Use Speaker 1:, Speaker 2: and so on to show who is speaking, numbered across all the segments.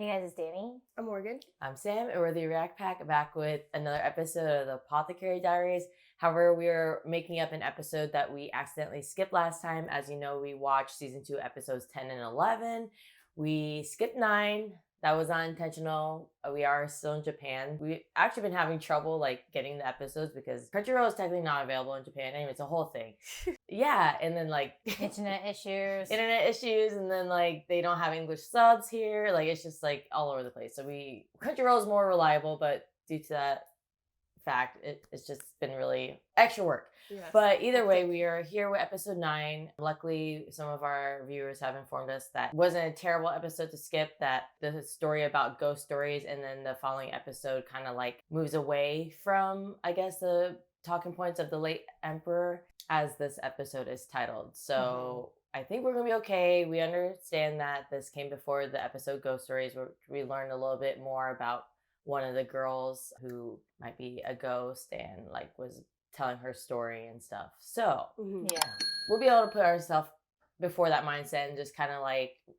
Speaker 1: Hey guys, it's Dani.
Speaker 2: I'm Morgan.
Speaker 3: I'm Sam, and we're the Reactor back with another episode of the Apothecary Diaries. However, we're making up an episode that we accidentally skipped last time. As you know, we watched season 2 episodes 10 and 11. We skipped 9. That was not intentional. We are still in Japan. We've actually been having trouble getting the episodes because Crunchyroll is technically not available in Japan. Anyway, it's a whole thing. Yeah, and then
Speaker 1: Internet issues.
Speaker 3: And then they don't have English subs here. It's just all over the place. So Crunchyroll is more reliable, but due to that fact, it's just been really extra work.
Speaker 2: Yes.
Speaker 3: But either way, we are here with episode 9. Luckily, some of our viewers have informed us that it wasn't a terrible episode to skip, that the story about ghost stories and then the following episode kind of moves away from, I guess, the talking points of the late emperor, as this episode is titled. So I think we're going to be okay. We understand that this came before the episode Ghost Stories, where we learned a little bit more about one of the girls who might be a ghost and was telling her story and stuff. So
Speaker 1: yeah,
Speaker 3: we'll be able to put ourselves before that mindset and just kind of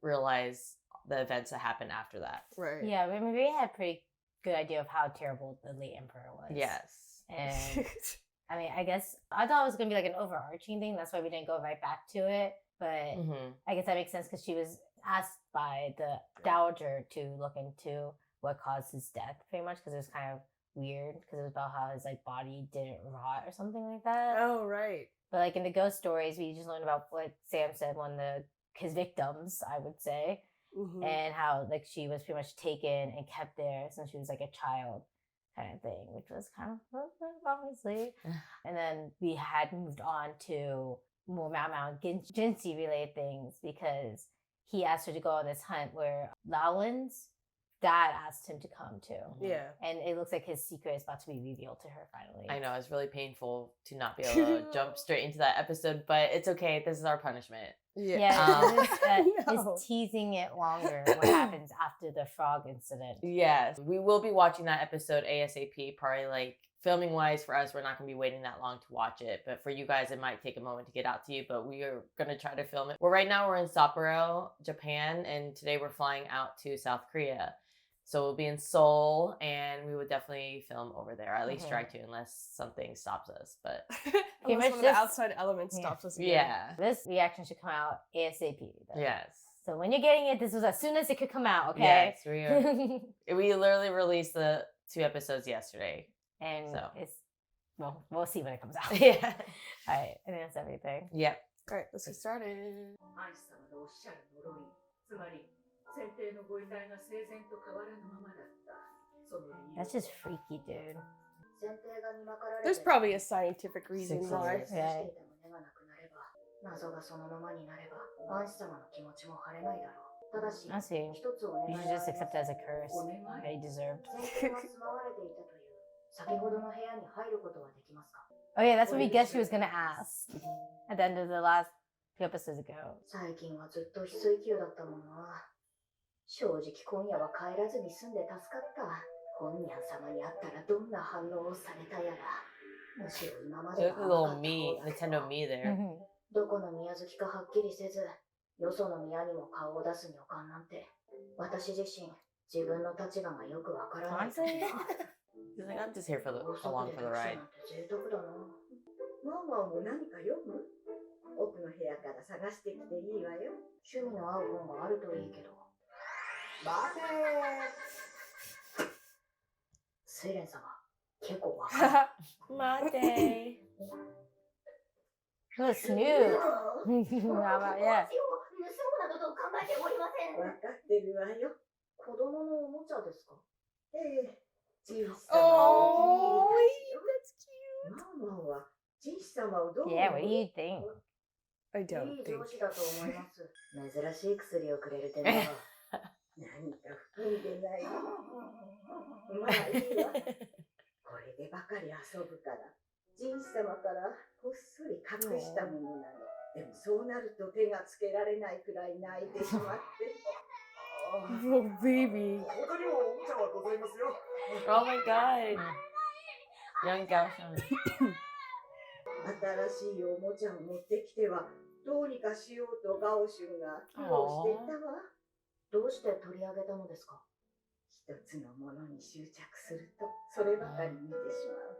Speaker 3: realize the events that happened after that.
Speaker 2: Right.
Speaker 1: Yeah, I mean, we had a pretty good idea of how terrible the late emperor was.
Speaker 3: Yes.
Speaker 1: And I mean, I guess I thought it was going to be an overarching thing. That's why we didn't go right back to it. But I guess that makes sense because she was asked by the dowager to look into what caused his death, pretty much, because it was kind of weird because it was about how his body didn't rot or something like that.
Speaker 2: Oh, right.
Speaker 1: But in the ghost stories, we just learned about what Sam said, one of his victims, I would say, and how she was pretty much taken and kept there since she was a child, kind of thing, which was kind of obviously. And then we had moved on to more Mao Jinsei related things because he asked her to go on this hunt where Laolin's dad asked him to come too.
Speaker 2: Yeah.
Speaker 1: And it looks like his secret is about to be revealed to her finally.
Speaker 3: I know, it's really painful to not be able to jump straight into that episode, but it's okay. This is our punishment.
Speaker 1: Yeah, just teasing it longer what happens after the frog incident.
Speaker 3: Yes, we will be watching that episode ASAP, probably filming wise for us, we're not going to be waiting that long to watch it, but for you guys it might take a moment to get out to you, but we are going to try to film it. Well, right now we're in Sapporo, Japan, and today we're flying out to South Korea. So we'll be in Seoul, and we would definitely film over there. At least try to, unless something stops us. But
Speaker 2: unless one of the outside elements stops us again.
Speaker 3: Yeah.
Speaker 1: This reaction should come out ASAP. Though.
Speaker 3: Yes.
Speaker 1: So when you're getting it, this was as soon as it could come out, okay?
Speaker 3: Yes, we literally released the 2 episodes yesterday.
Speaker 1: And
Speaker 3: so
Speaker 1: we'll see when it comes out.
Speaker 3: Yeah.
Speaker 1: All right, I think that's everything.
Speaker 3: Yep.
Speaker 2: All right, let's get started.
Speaker 1: That's just freaky, dude.
Speaker 2: There's probably a scientific reason why.
Speaker 1: Yeah. I see. You should just accept it as a curse that he deserved. Oh yeah, that's what we guessed she was gonna ask at the end of the last 2 episodes ago.
Speaker 4: 正直今夜は帰らずに済んで助かった。本ニャン様に会ったらどんな反応をされたやら。むしろ今まで
Speaker 3: There's a little me, Nintendo me there.
Speaker 4: どこの宮月かはっきりせず、よその宮にも顔を出す女官なんて、私自身自分の立場がよくわからない。
Speaker 3: He's like, I'm just here along for the ride.
Speaker 4: 贅沢だな。ママも何か読む？奥の部屋から探してきていいわよ。趣味の合う本があるといいけど。 待てー。セイレン様、結構わかる。
Speaker 3: 待て。
Speaker 1: Oh, smooth. Yeah.
Speaker 4: 盗むなどと考えておりません。わかってるわよ。子供のおもちゃですか？ええ。ジン様。Oh, that's cute. ママはジン様をどう？
Speaker 1: Yeah, what do you think?
Speaker 2: I don't
Speaker 4: いい
Speaker 2: think.
Speaker 4: 上司だと思います。珍しい薬をくれるってね。何か含んでない。まあいいわ。これでばかり遊ぶから。ジン様からこっそり隠したものなの。でもそうなると手がつけられないくらい泣いてしまって。
Speaker 2: Oh, baby.
Speaker 3: Oh my god. Young Gaoshan.
Speaker 4: 新しいおもちゃを持ってきてはどうにかしようとガオシュンが苦労していたわ。どうして取り上げたのですか？一つのものに執着すると、そればかり見てしまう。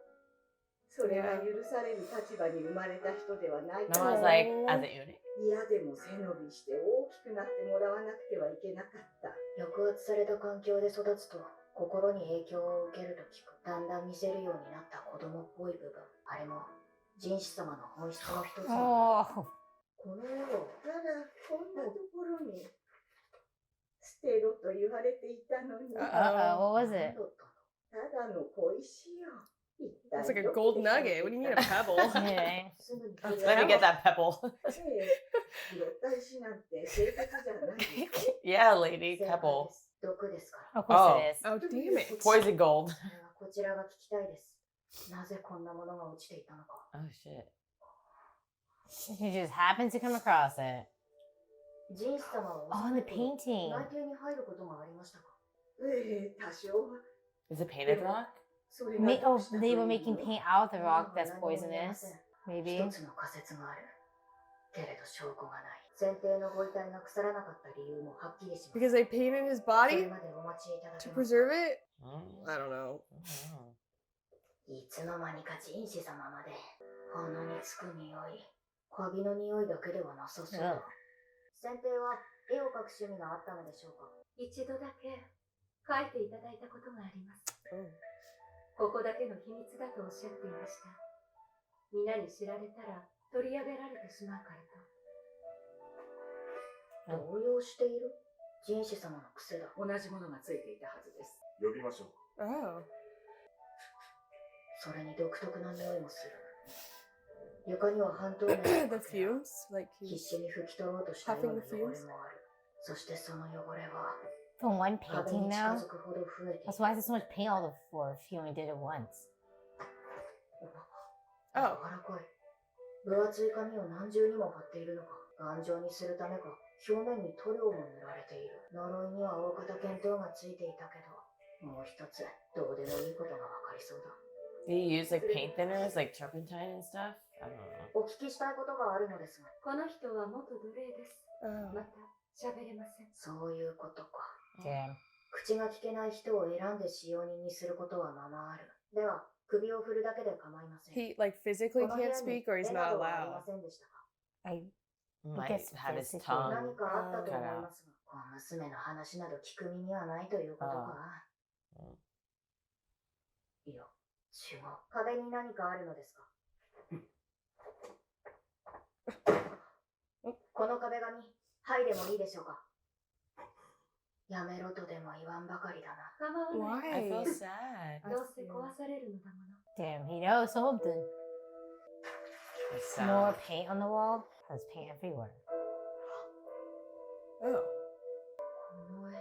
Speaker 4: それが許される立場に生まれた人ではないか
Speaker 3: No
Speaker 4: ら
Speaker 3: one's like, as a unit.
Speaker 4: 嫌でも背伸びして大きくなってもらわなくてはいけなかった。抑圧された環境で育つと心に影響を受けると聞く。だんだん見せるようになった子供っぽい部分、あれも人種様の本質の一つなんだ。
Speaker 1: Oh.
Speaker 4: この絵をただこんなところに捨てろと言われていたのに。
Speaker 1: What was
Speaker 4: 何
Speaker 1: it?
Speaker 4: だったの？ただの小石よ。
Speaker 2: It's like a gold nugget. What do you mean a pebble?
Speaker 1: Yeah.
Speaker 3: Let me get that pebble.
Speaker 4: 拾った石なんて清潔じゃないでしょ。
Speaker 3: Yeah, lady, pebble.
Speaker 4: 毒ですから
Speaker 1: Of course
Speaker 3: Oh.
Speaker 1: it is.
Speaker 2: Oh, damn it.
Speaker 3: Poison gold.
Speaker 4: それはこちらが聞きたいです。なぜこんなものが落ちていたのか。
Speaker 3: Oh, shit.
Speaker 1: He just happened to come across it.
Speaker 4: 人種様は
Speaker 1: Oh, the painting.
Speaker 4: 内定に入ることがありましたか？多少は。
Speaker 3: Is it painted rock?
Speaker 4: それが
Speaker 1: Oh, they were making paint out of the rock that's poisonous. Maybe.
Speaker 4: 一つの仮説がある。けれど証拠がない。先帝のご遺体が腐らなかった理由もはっきりします。
Speaker 2: Because they painted his
Speaker 4: そ
Speaker 2: body
Speaker 4: れまでお待ちいただ
Speaker 2: to
Speaker 4: けます。
Speaker 2: preserve it?
Speaker 3: Mm.
Speaker 2: I don't know.
Speaker 4: いつの間にか人種様まで鼻につく匂い、カビの匂いだけではなさそうだ。
Speaker 1: Ugh.
Speaker 4: 先帝は絵を描く趣味があったのでしょうか？一度だけ描いていただいたことがあります。
Speaker 2: Oh.
Speaker 4: ここだけの秘密だとおっしゃっていました。皆に知られたら取り上げられてしまうからと。動揺している？人種様の癖だ。同じものがついていたはずです。
Speaker 5: 呼びましょう。
Speaker 2: Oh.
Speaker 4: それに独特な匂いもする。床には半透明
Speaker 2: The fumes? Like
Speaker 4: 必
Speaker 2: he's
Speaker 4: 死に拭き取ろうとしたような
Speaker 2: huffing the
Speaker 4: 汚れ
Speaker 2: fumes?
Speaker 4: もある。そしてその汚れは
Speaker 1: From one
Speaker 4: 壁
Speaker 1: painting
Speaker 4: に近
Speaker 1: now?
Speaker 4: づくほど増えてい
Speaker 1: That's
Speaker 4: る。
Speaker 1: why there's so much paint all over the floor if he only did it once.
Speaker 4: 柔らかい。分厚い紙を何重にも貼っているのか。頑丈にするためか、表面に塗料も塗られている。呪いには大方見当がついていたけど、もう一つ、どうでもいいことがわかりそうだ。
Speaker 3: Do you use like paint thinners, like turpentine and stuff? I don't know.
Speaker 4: お聞きしたいことがあるのですが、この人は元奴隷です。
Speaker 2: oh.
Speaker 4: また、喋れません。そういうことか。
Speaker 1: Damn.
Speaker 4: 口が聞けない人を選んで使用人にすることはままある。では、首を振るだけで構いません。
Speaker 2: He like physically
Speaker 4: この部屋
Speaker 2: can't
Speaker 4: に
Speaker 2: speak or he's
Speaker 4: 絵な
Speaker 2: not
Speaker 4: どはありま
Speaker 2: allowed.
Speaker 4: せんでしたか？
Speaker 1: I
Speaker 3: Might
Speaker 1: guess
Speaker 3: have his
Speaker 1: physically.
Speaker 3: tongue.
Speaker 4: 何かあったと思いますが、この娘の話など聞く耳はないということか。いや、違う。壁に何かあるのですか？この壁紙、はいでもいいでしょうか？やめろとでも言わんばかりだな。構わない。
Speaker 3: I
Speaker 2: Why?
Speaker 3: feel sad.
Speaker 4: どうせ壊されるのだもの。
Speaker 1: Damn, he knows something.
Speaker 3: It's
Speaker 1: More
Speaker 3: sad.
Speaker 1: paint on the wall? There's paint everywhere.
Speaker 2: Oh.
Speaker 4: この絵、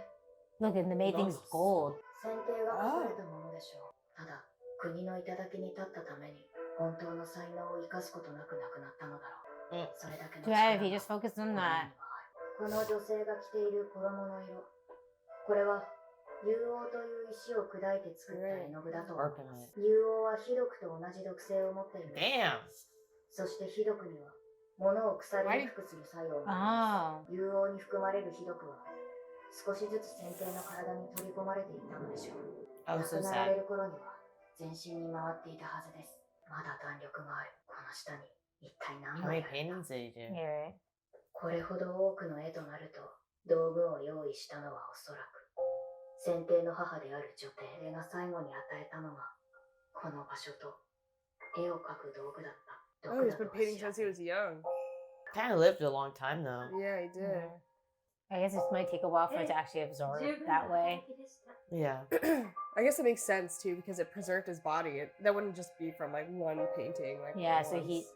Speaker 1: Look, and they made things gold.
Speaker 4: 先帝が書かれたものでしょう。ただ、国の頂に立ったために、本当の才能を生かすことなく亡くなったのだろう。それだけの
Speaker 1: Too bad if he just focused on
Speaker 4: こ
Speaker 1: that.
Speaker 4: の女性が着ている衣の色。これは、硫黄という石を砕いて作った絵の具だと思います。硫黄はひどくと同じ毒性を持っている。
Speaker 3: Damn.
Speaker 4: そしてひどくには、物を腐りにくくする作用があります。硫黄に含まれるひどくは、少しずつ先帝の体に取り込まれていったのでしょう。
Speaker 3: Oh,
Speaker 4: 亡
Speaker 3: so
Speaker 4: くなられ
Speaker 3: sad.
Speaker 4: る頃には、全身に回っていたはずです。まだ弾力がある。この下に、一体何
Speaker 3: How
Speaker 4: 枚
Speaker 3: many
Speaker 4: ある
Speaker 3: paintings did he do?
Speaker 1: Yeah, right.
Speaker 4: これほど多くの絵となると、道具を用意したのはおそらく、先帝の母である女帝が最後に与えたのが、この場所と、絵を描く道具だった。
Speaker 2: Oh, he's been painting since he was young.
Speaker 3: Kind of lived a long time though.
Speaker 2: Yeah, he did.
Speaker 1: Yeah. I guess it might take a while for it to actually absorb that way.
Speaker 3: Yeah.
Speaker 2: I guess it makes sense too because it preserved his body. That wouldn't just be from like one painting. Like
Speaker 1: Yeah,
Speaker 2: once.
Speaker 1: so he's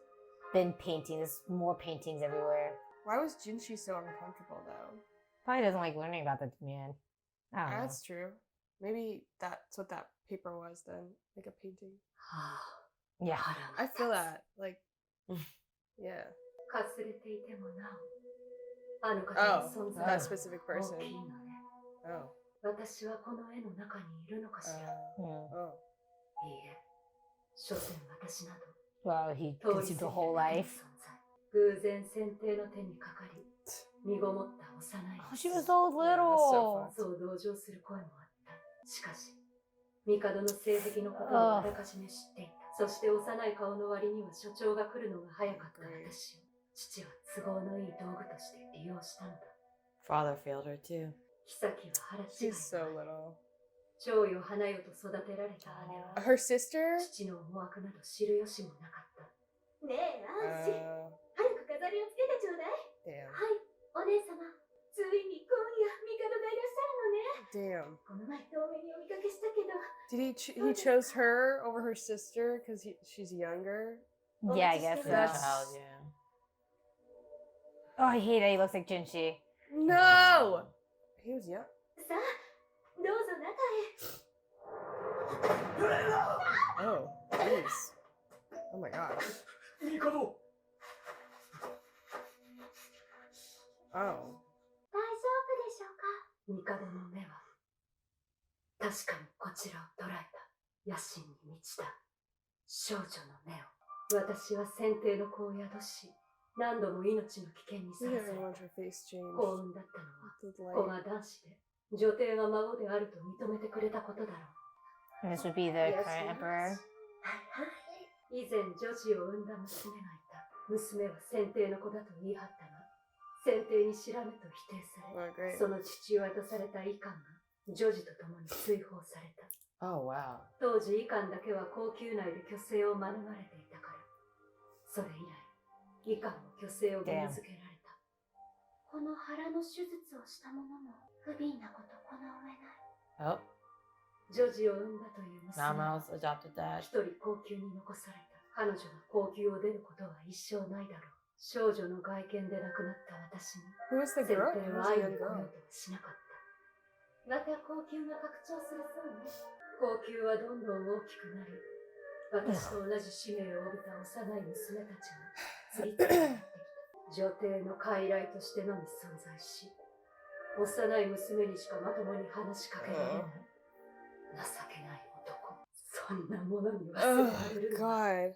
Speaker 1: been painting. There's more paintings everywhere.
Speaker 2: Why was Jinshi so uncomfortable though?
Speaker 1: Probably doesn't like learning about the man. I don't know.
Speaker 2: That's true. Maybe that's what that paper was then, like a painting.
Speaker 1: Yeah.
Speaker 2: I feel that. Like, yeah.
Speaker 4: かすれていてもなお、あの方の
Speaker 2: Oh,
Speaker 4: 存在
Speaker 2: that
Speaker 4: は
Speaker 2: specific
Speaker 4: 大
Speaker 2: person.
Speaker 4: きいのね。
Speaker 2: Oh.
Speaker 4: 私はこの絵の中にいるのかしら。
Speaker 1: Hmm.
Speaker 2: Oh.
Speaker 4: いいえ、所詮私など
Speaker 1: Well, he
Speaker 4: 通り
Speaker 1: consumed
Speaker 4: 過ぎ
Speaker 1: the
Speaker 4: た
Speaker 1: whole
Speaker 4: だけの
Speaker 1: life.
Speaker 4: 存在。偶然先帝の手にかかり、身ごもった幼い
Speaker 1: Oh, she was so
Speaker 2: Yeah, that's so
Speaker 1: little.
Speaker 2: fun.
Speaker 4: そう同情する声もあった。しかし、帝の性癖のことをあらかじめ知っていた。そして幼い顔の割には所長が来るのが早かった私を、父は都合のいい道具として利用したのだ。
Speaker 3: Father failed her too.
Speaker 4: 妃は腹違い
Speaker 2: She's so
Speaker 4: の
Speaker 2: little.
Speaker 4: 長よ花よと育てられた姉は
Speaker 2: Her sister?
Speaker 4: 父の思惑など知る由もなかった。ねえ、アンシ、
Speaker 2: Uh,
Speaker 4: 早く飾りをつけてちょうだい。
Speaker 2: damn.
Speaker 4: はい、お姉様。ついに今夜、帝がいらっしゃるのね。
Speaker 2: Damn.
Speaker 4: この前遠目にお見かけしたけど。
Speaker 2: Did he chose her over her sister because she's younger?
Speaker 1: Yeah, I guess
Speaker 3: The
Speaker 1: so.
Speaker 2: That's-
Speaker 3: child, yeah.
Speaker 1: Oh, I hate that he looks like Jinshi.
Speaker 2: No! He was young.
Speaker 4: さあ、どうぞ中へ。
Speaker 2: Oh, jeez. Oh my gosh.
Speaker 4: 大丈夫
Speaker 2: Oh.
Speaker 4: でしょうか。帝の目は確かにこちらを捉えた。野心に満ちた少女の目を。私は先帝の子を宿し、何度も命の危険にさ
Speaker 2: Look
Speaker 4: ら
Speaker 2: at
Speaker 4: され
Speaker 2: her,
Speaker 4: た。
Speaker 2: her face change.
Speaker 4: 幸運だったのは
Speaker 2: The
Speaker 4: 子
Speaker 2: light.
Speaker 4: が男子で女帝が孫であると認めてくれたことだろう。
Speaker 1: And this would be the current emperor.
Speaker 4: 以前女児を産んだ娘がいた。娘は先帝の子だと言い張ったが、先帝に知らぬと否定さ
Speaker 2: Oh,
Speaker 4: れ、
Speaker 2: great.
Speaker 4: その父親とされたイカンが女児と共に追放された。
Speaker 3: Oh, wow.
Speaker 4: 当時イカンだけは皇宮内で虚勢を免れていたから、それ以来イカンも虚勢を義務付けられた。この腹の手術をした者も不憫なことこの上ない。
Speaker 3: Oh,
Speaker 4: 女児を産んだという娘は
Speaker 3: Mama's adopted dad.
Speaker 4: 一人皇宮に残された。彼女が皇宮を出ることは一生ないだろう。少女の外見で亡くなった私に
Speaker 2: Who was the
Speaker 4: 先
Speaker 2: girl?
Speaker 4: 帝
Speaker 2: Who
Speaker 4: は
Speaker 2: was
Speaker 4: 愛
Speaker 2: the
Speaker 4: に
Speaker 2: young
Speaker 4: 来よ
Speaker 2: girl?
Speaker 4: うとはしなかった。また皇宮が拡張するそうね。皇宮はどんどん大きくなり、私と同じ使命を帯びた幼い娘たちが次々になってきた。女帝の傀儡としてのみ存在し、幼い娘にしかまともに話しかけられない。情けない男。そんなものに忘れ
Speaker 2: Oh
Speaker 4: られるのは
Speaker 2: God.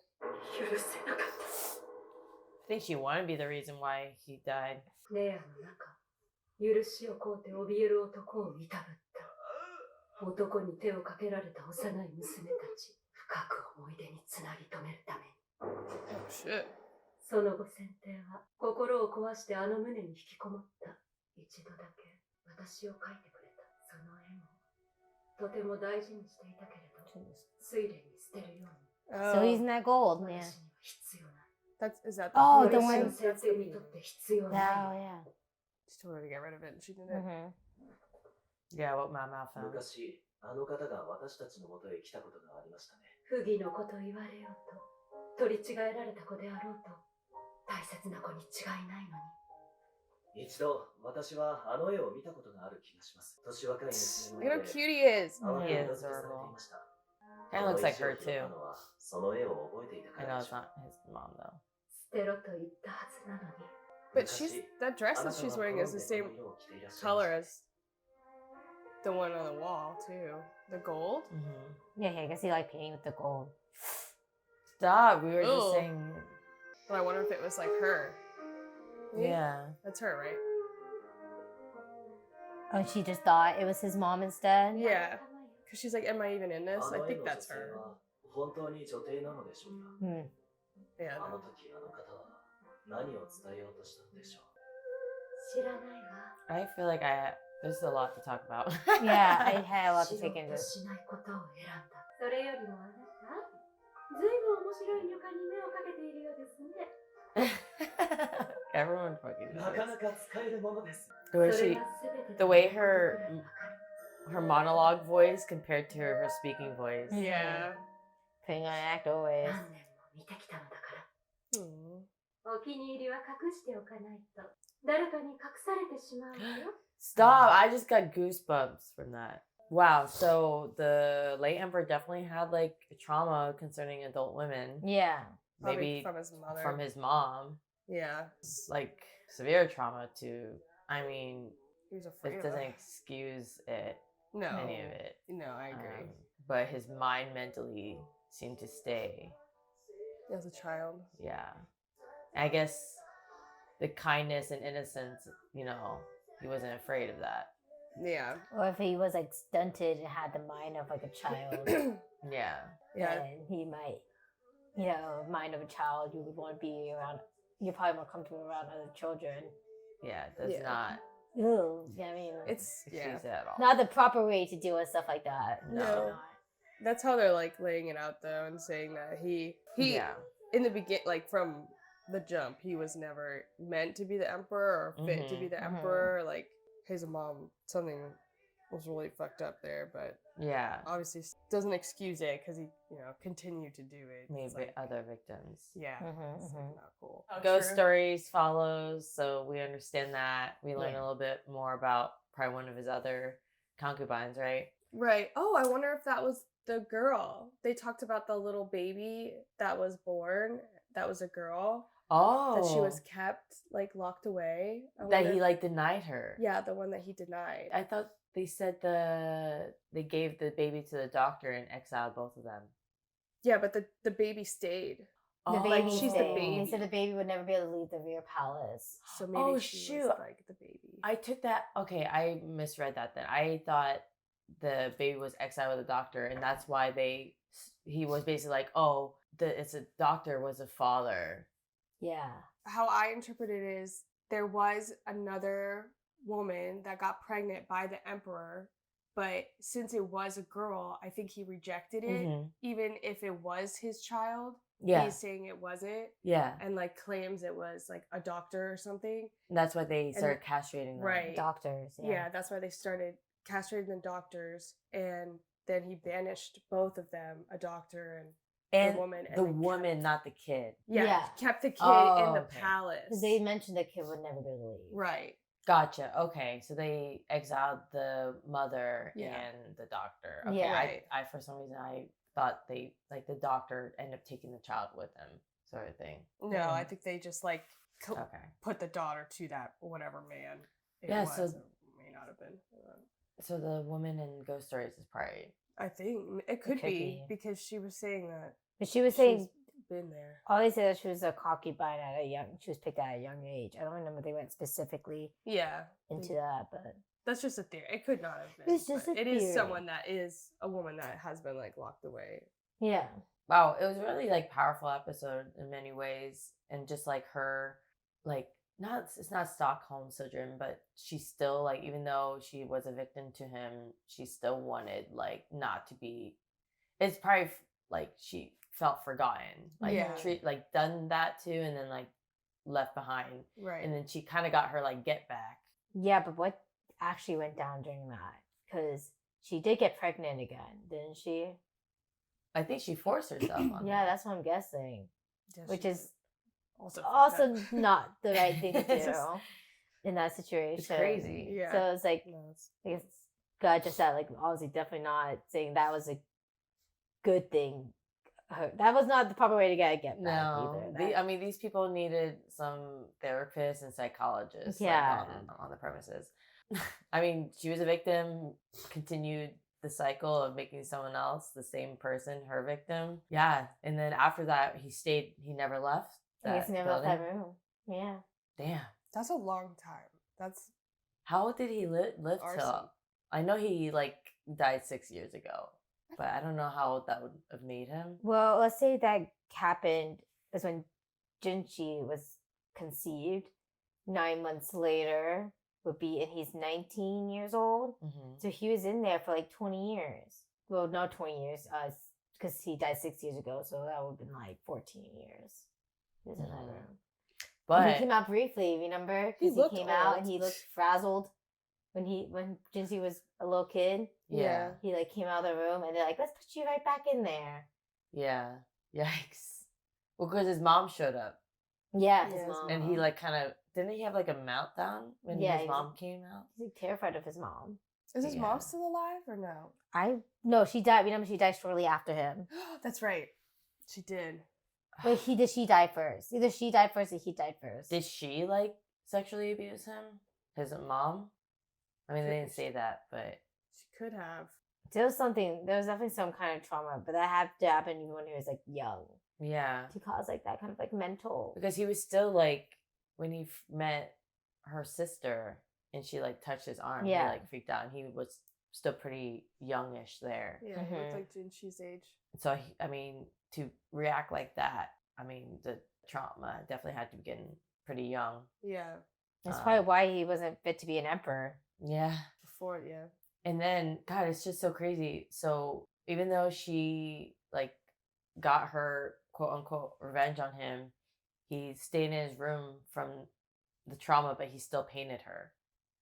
Speaker 4: 許せなかった。
Speaker 3: I think she wanted to be the reason why he died.
Speaker 4: ネアの中、許しを請うて怯える男をいたぶった。男に手をかけられた幼い娘たち、深く思い出につなぎ止めるために。
Speaker 2: Oh shit.
Speaker 4: その後先帝は心を壊してあの胸に引きこもった。一度だけ私を描いてくれた。その絵もとても大事にしていたけれど、睡蓮に捨てるように。
Speaker 1: So he's in that gold, yeah.
Speaker 4: 私には必要ない。
Speaker 2: Is that
Speaker 1: Oh, the
Speaker 4: 私
Speaker 1: one.
Speaker 4: の先生にとって必要
Speaker 1: Oh,
Speaker 4: ない。
Speaker 1: yeah.
Speaker 2: She told her to get rid of it and she did it.
Speaker 1: Mm-hmm.
Speaker 3: Yeah, what Mama found.
Speaker 5: 昔、あの方が私たちの元へ来たことがありましたね。
Speaker 4: 不義のこと言われようと、取り違えられた子であろうと、大切な子に違いないのに。
Speaker 5: 一度、私はあの絵を見たことがある気がします。年若い娘
Speaker 2: Look
Speaker 5: の
Speaker 2: at
Speaker 5: 絵
Speaker 2: how
Speaker 5: で、
Speaker 2: cute he is.
Speaker 5: 青
Speaker 3: He
Speaker 5: 木
Speaker 3: is
Speaker 5: を名付けされてい
Speaker 3: adorable.
Speaker 5: ました。
Speaker 3: Kind of looks like her
Speaker 5: この石を拾
Speaker 3: too.
Speaker 5: ったのはその絵を覚えていたか
Speaker 3: I
Speaker 5: ら
Speaker 3: know
Speaker 5: で
Speaker 3: it's
Speaker 5: しょう。
Speaker 3: not his mom though.
Speaker 4: 捨てろと言ったはずなのに。
Speaker 2: But that dress that she's wearing is the same color as the one on the wall too. The gold.
Speaker 3: Mm-hmm.
Speaker 1: Yeah, I guess he liked painting with the gold.
Speaker 3: Stop. We were
Speaker 2: Ew.
Speaker 3: just saying.
Speaker 2: But I wonder if it was like her. Maybe?
Speaker 3: Yeah.
Speaker 2: That's her, right?
Speaker 1: Oh, she just thought it was his mom instead?
Speaker 2: Yeah. Because she's like, am I even in this?
Speaker 5: あ
Speaker 2: I
Speaker 5: の絵
Speaker 2: think
Speaker 5: の女
Speaker 2: that's
Speaker 5: 性
Speaker 2: her.
Speaker 5: は本当に女帝なのでしょうか。
Speaker 1: Hmm.
Speaker 2: Yeah.
Speaker 5: あの時あの方は何を伝えようとしたのでしょう。
Speaker 4: 知らないわ。
Speaker 3: I feel like there's a lot to talk about.
Speaker 1: Yeah, I had a lot
Speaker 4: 知
Speaker 1: to
Speaker 4: ろ
Speaker 1: take
Speaker 4: う
Speaker 1: into
Speaker 4: としないことを選んだ。それよりもあなた、ずいぶん面白い旅館に目をかけているようですね。
Speaker 3: Everyone fucking
Speaker 5: なかな
Speaker 3: knows.
Speaker 5: か使えるものです。
Speaker 3: The way
Speaker 4: それ
Speaker 3: she,
Speaker 4: が全て
Speaker 3: the way
Speaker 4: だと
Speaker 3: her
Speaker 4: 僕らにわかる。
Speaker 3: her monologue voice compared to her speaking voice.
Speaker 2: Yeah.
Speaker 1: putting on an act always.
Speaker 4: 何年も見てきたのだから。
Speaker 2: Hmm.
Speaker 4: お気に入りは隠しておかないと、誰かに隠されてしまうわよ。
Speaker 3: Stop! I just got goosebumps from that. Wow. So the late emperor definitely had like trauma concerning adult women.
Speaker 1: Yeah.
Speaker 2: Probably
Speaker 3: Maybe
Speaker 2: from his mother.
Speaker 3: from his mom.
Speaker 2: Yeah.
Speaker 3: It's like severe trauma too. I mean,
Speaker 2: He was afraid
Speaker 3: it
Speaker 2: of
Speaker 3: doesn't
Speaker 2: her.
Speaker 3: excuse it,
Speaker 2: No.
Speaker 3: any of it.
Speaker 2: No, I agree.
Speaker 3: But his mind mentally seemed to stay.
Speaker 2: As a child.
Speaker 3: Yeah. I guess the kindness and innocence, he wasn't afraid of that.
Speaker 2: Yeah.
Speaker 1: Or if he was like stunted and had the mind of like a child,
Speaker 3: Yeah.
Speaker 2: Yeah.
Speaker 1: then he might, you know, mind of a child, you would want to be around. You're probably more comfortable around other children.
Speaker 3: Yeah. It does
Speaker 2: Yeah.
Speaker 3: not
Speaker 1: Ew, yeah, I mean,
Speaker 2: It's
Speaker 3: excuse it at all.
Speaker 1: not the proper way to deal with stuff like that.
Speaker 2: No. That's how they're like laying it out though, and saying that he
Speaker 3: Yeah.
Speaker 2: in the like from the jump, he was never meant to be the emperor or fit to be the emperor. Like his mom, something was really fucked up there, but
Speaker 3: Yeah.
Speaker 2: obviously doesn't excuse it because he, you know, continued to do it.
Speaker 3: Maybe
Speaker 2: It's like,
Speaker 3: other victims.
Speaker 2: yeah, it's like not cool.
Speaker 3: Ghost Stories follows, so we understand that. We learn
Speaker 1: Yeah.
Speaker 3: a little bit more about probably one of his other concubines, right?
Speaker 2: Right. Oh, I wonder if that was the girl. They talked about the little baby that was born. That was a girl.
Speaker 3: Oh.
Speaker 2: That she was kept like locked away. I
Speaker 3: that
Speaker 2: wonder
Speaker 3: he
Speaker 2: if-
Speaker 3: like denied her.
Speaker 2: Yeah, the one that he denied.
Speaker 3: I thought they said they gave the baby to the doctor and exiled both of them.
Speaker 2: Yeah, but the baby stayed.
Speaker 1: The
Speaker 3: Oh,
Speaker 1: baby,
Speaker 2: she's the
Speaker 1: stayed.
Speaker 2: baby.
Speaker 1: They said the baby would never be able to leave the rear palace.
Speaker 2: So maybe
Speaker 3: Oh,
Speaker 2: she
Speaker 3: shoot.
Speaker 2: was like the baby.
Speaker 3: I took that. Okay, I misread that then. I thought the baby was exiled with the doctor, and that's why he was basically like, oh, it's a doctor was a father.
Speaker 1: Yeah.
Speaker 2: How I interpret it is there was another woman that got pregnant by the emperor, but since it was a girl, I think he rejected it,
Speaker 3: Mhm.
Speaker 2: even if it was his child.
Speaker 3: Yeah.
Speaker 2: He's saying it wasn't,
Speaker 3: Yeah.
Speaker 2: and like claims it was like a doctor or something.
Speaker 3: That's why they started castrating them.
Speaker 2: Right.
Speaker 1: Doctors.
Speaker 2: Yeah, that's why they started castrating the doctors, and then he banished both of them, a doctor and
Speaker 3: And
Speaker 2: the woman.
Speaker 3: the
Speaker 2: then
Speaker 3: woman, not the kid.
Speaker 1: Yeah.
Speaker 2: kept the kid
Speaker 3: Oh,
Speaker 2: in the
Speaker 3: okay.
Speaker 2: palace.
Speaker 1: Because they mentioned the kid would never be able to leave.
Speaker 2: Right.
Speaker 3: Gotcha. Okay, so they exiled the mother
Speaker 2: Yeah.
Speaker 3: and the doctor. Okay,
Speaker 1: Yeah.
Speaker 2: Right.
Speaker 3: I for some reason I thought they like the doctor ended up taking the child with him, sort of thing.
Speaker 2: No, I think they just like
Speaker 3: Okay.
Speaker 2: put the daughter to that whatever man it
Speaker 3: Yeah,
Speaker 2: was.
Speaker 3: so-
Speaker 2: It may not have been.
Speaker 3: So the woman in Ghost Stories is probably
Speaker 2: I think it could
Speaker 1: could
Speaker 2: be
Speaker 1: be.
Speaker 2: because she was saying that
Speaker 1: But she was saying,
Speaker 2: she's been there.
Speaker 1: always said that she was a concubine she was picked at a young age. I don't remember if they went specifically
Speaker 2: Yeah.
Speaker 1: into that, but
Speaker 2: That's just a theory. It could not have been.
Speaker 1: It's just
Speaker 2: but
Speaker 1: a
Speaker 2: it is
Speaker 1: theory.
Speaker 2: someone that is a woman that has been like locked away.
Speaker 1: yeah.
Speaker 3: wow. It was a really like powerful episode in many ways, and just like her, like it's not Stockholm syndrome, but she still like even though she was a victim to him, she still wanted like not to be. It's probably like she felt forgotten, like
Speaker 2: Yeah.
Speaker 3: done that too, and then like left behind,
Speaker 2: Right.
Speaker 3: and then she kind of got her like get back.
Speaker 1: Yeah, but what actually went down during that? Because she did get pregnant again, didn't she?
Speaker 3: I think she forced herself on.
Speaker 1: Yeah,
Speaker 3: that.
Speaker 1: that's what I'm guessing.
Speaker 2: Yeah,
Speaker 1: Which
Speaker 2: she
Speaker 1: is
Speaker 2: also
Speaker 1: also
Speaker 2: fucked up.
Speaker 1: not the right thing to
Speaker 2: It's
Speaker 1: do
Speaker 2: just-
Speaker 1: in that situation.
Speaker 3: It's crazy.
Speaker 2: Yeah.
Speaker 1: So it's like,
Speaker 2: No, it's-
Speaker 1: I guess God just said, like, obviously, definitely not saying that was a good thing. That was not the proper way to get back
Speaker 3: No,
Speaker 1: either.
Speaker 3: I mean these people needed some therapists and psychologists
Speaker 1: Yeah.
Speaker 3: like, on the premises. I mean, she was a victim, continued the cycle of making someone else, the same person, her victim. Yeah, and then after that, he never left.
Speaker 1: I guess
Speaker 3: that
Speaker 1: never left that
Speaker 3: building.
Speaker 1: room. Yeah.
Speaker 3: Damn.
Speaker 2: That's a long time. That's
Speaker 3: How did he live till?
Speaker 2: Arson.
Speaker 3: I know he like died 6 years ago, but I don't know how old that would have made him.
Speaker 1: Well, let's say that happened is when Junchi was conceived. 9 months later would be, and he's 19 years old.
Speaker 3: Mm-hmm.
Speaker 1: So he was in there for like 20 years. Well, not 20 years, because he died 6 years ago. So that would have been like 14 years. He was in that
Speaker 3: Mhm.
Speaker 1: room.
Speaker 3: But
Speaker 1: he came out briefly, remember?
Speaker 2: He
Speaker 1: Because
Speaker 2: looked
Speaker 1: he came out
Speaker 2: old.
Speaker 1: and he looked frazzled when Jincy was a little kid.
Speaker 3: yeah.
Speaker 1: He like came out of the room and they're like, let's put you right back in there.
Speaker 3: Yeah. Yikes. Well, because his mom showed up.
Speaker 1: Yeah,
Speaker 2: Yeah,
Speaker 1: his
Speaker 2: his
Speaker 1: mom.
Speaker 3: And he like kind of didn't he have like a meltdown when
Speaker 1: Yeah,
Speaker 3: his
Speaker 1: he
Speaker 3: mom came out?
Speaker 1: He's like, terrified of his mom.
Speaker 2: is his
Speaker 3: Yeah.
Speaker 2: mom still alive or no?
Speaker 1: No, she died. Remember, she died shortly after him.
Speaker 2: That's right. She did.
Speaker 1: Wait, she die first? Either she died first or he died first.
Speaker 3: Did she like sexually abuse him? His mom? I mean, they didn't say that, but
Speaker 2: She could have.
Speaker 1: There was definitely some kind of trauma, but that had to happen even when he was like young
Speaker 3: yeah,
Speaker 1: to cause like that kind of like mental.
Speaker 3: because he was still like when he met her sister, and she like touched his arm,
Speaker 1: Yeah.
Speaker 3: he like freaked out, and he was still pretty youngish there.
Speaker 2: Yeah, he looked
Speaker 1: Mhm.
Speaker 2: like Jinshi's age.
Speaker 3: So I mean, to react like that, I mean, the trauma definitely had to begin pretty young.
Speaker 2: Yeah,
Speaker 1: That's
Speaker 3: Um,
Speaker 1: probably why he wasn't fit to be an emperor.
Speaker 3: Yeah.
Speaker 2: before, yeah.
Speaker 3: And then, God, it's just so crazy. So even though she like got her quote unquote revenge on him, he stayed in his room from the trauma, but he still painted her.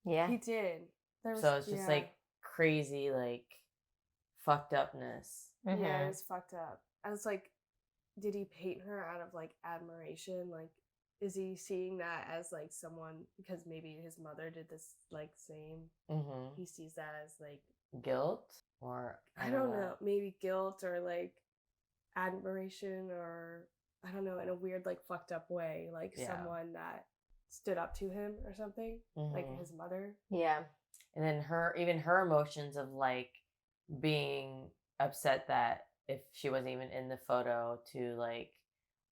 Speaker 1: Yeah.
Speaker 2: He did. There was,
Speaker 3: So it's just
Speaker 2: yeah.
Speaker 3: like crazy, like fucked upness.
Speaker 2: Yeah,
Speaker 1: Mhm.
Speaker 2: it was fucked up. I was like, did he paint her out of like admiration? Like, is he seeing that as like someone, because maybe his mother did this like same?
Speaker 3: Mm-hmm.
Speaker 2: He sees that as like,
Speaker 3: Guilt or
Speaker 2: I don't know, maybe guilt or like admiration, or I don't know, in a weird like fucked up way, like
Speaker 3: Yeah.
Speaker 2: someone that stood up to him or something, like
Speaker 3: Mhm.
Speaker 2: his mother.
Speaker 1: Yeah.
Speaker 3: And then her emotions of like being upset that if she wasn't even in the photo, to like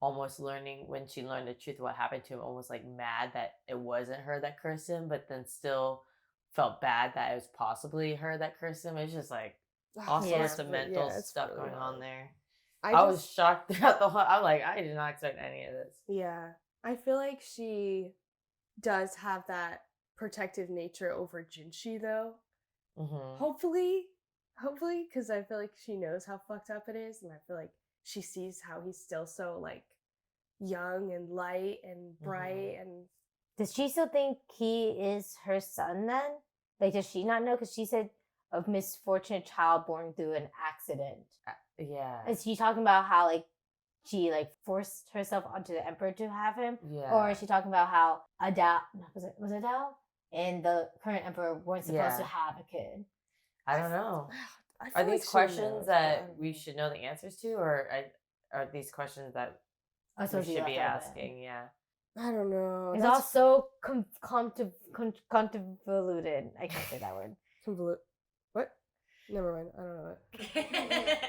Speaker 3: almost learning when she learned the truth of what happened to him, almost like mad that it wasn't her that cursed him, but then still felt bad that it was possibly her that cursed him. It's just like all
Speaker 1: Yeah.
Speaker 3: sorts of mental
Speaker 2: it's
Speaker 3: stuff
Speaker 2: really
Speaker 3: going on
Speaker 2: hard.
Speaker 3: there.
Speaker 2: I
Speaker 3: I was
Speaker 2: just-
Speaker 3: shocked throughout the whole. I'm like, I did not expect any of this.
Speaker 2: Yeah. I feel like she does have that protective nature over Jinshi though.
Speaker 3: Mm-hmm.
Speaker 2: Hopefully, because I feel like she knows how fucked up it is, and I feel like she sees how he's still so like young and light and bright, and
Speaker 1: Does she still think he is her son then? Like, does she not know? Because she said a misfortunate child born through an accident.
Speaker 3: Yeah.
Speaker 1: Is she talking about how like she like forced herself onto the emperor to have him,
Speaker 3: Yeah.
Speaker 1: or is she talking about how Adele was Adele and the current emperor weren't supposed to
Speaker 3: Yeah.
Speaker 1: have a kid?
Speaker 3: I don't know.
Speaker 2: I
Speaker 3: Are
Speaker 2: feel like
Speaker 3: these
Speaker 2: she
Speaker 3: questions
Speaker 2: knows, but I
Speaker 3: that
Speaker 2: don't
Speaker 3: we
Speaker 2: know.
Speaker 3: should know the answers to, or are these questions that
Speaker 1: I
Speaker 3: we
Speaker 1: suppose
Speaker 3: should be
Speaker 1: left open.
Speaker 3: asking? Yeah.
Speaker 2: I don't know.
Speaker 1: It's
Speaker 2: That's
Speaker 1: all so convoluted. I can't say that word.
Speaker 2: What? Never mind. I don't know it.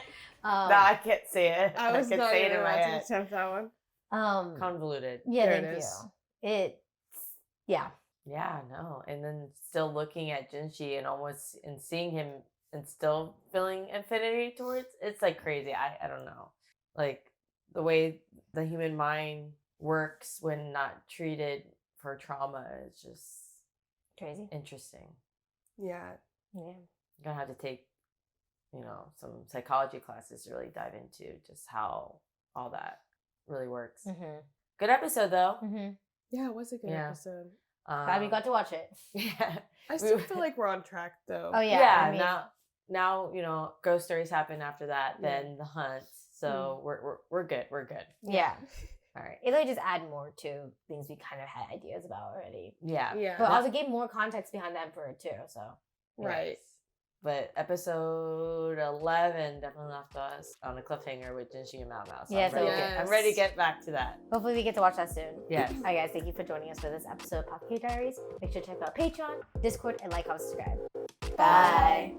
Speaker 3: No, I can't say it.
Speaker 2: I was
Speaker 3: can
Speaker 2: not
Speaker 3: say it
Speaker 2: even
Speaker 3: in my
Speaker 2: about to
Speaker 3: head.
Speaker 2: attempt that one.
Speaker 3: Convoluted.
Speaker 1: Yeah,
Speaker 2: There it
Speaker 1: thank
Speaker 2: is.
Speaker 1: you. It's yeah.
Speaker 3: Yeah, no. And then still looking at Jinshi and seeing him and still feeling infinity towards, it's like crazy. I don't know. Like the way the human mind works when not treated for trauma is just
Speaker 1: Crazy.
Speaker 3: interesting.
Speaker 2: Yeah.
Speaker 1: Yeah.
Speaker 3: You're gonna have to take, some psychology classes to really dive into just how all that really works.
Speaker 1: Mm-hmm.
Speaker 3: Good episode though.
Speaker 1: Mm-hmm.
Speaker 2: Yeah, it was a good
Speaker 3: Yeah.
Speaker 2: episode.
Speaker 1: Glad we got to watch it.
Speaker 3: Yeah.
Speaker 2: I still feel like we're on track though.
Speaker 1: Oh yeah.
Speaker 3: Yeah,
Speaker 1: I mean,
Speaker 3: now ghost stories happen after that,
Speaker 2: Yeah.
Speaker 3: then the hunt. So we're good. We're good.
Speaker 1: yeah.
Speaker 3: All right.
Speaker 1: It really just add more to things we kind of had ideas about already.
Speaker 3: Yeah.
Speaker 2: Yeah.
Speaker 1: But also gave more context behind the emperor too. So
Speaker 2: Right.
Speaker 3: Yes. But episode 11 definitely left us on a cliffhanger with Jinshi and Mao Mao. So
Speaker 1: Yes,
Speaker 3: I'm ready to get back to that.
Speaker 1: hopefully we get to watch that soon.
Speaker 3: Yes.
Speaker 1: Hi guys, thank you for joining us for this episode of Apothecary Diaries. Make sure to check out Patreon, Discord, and like, comment, subscribe. Bye.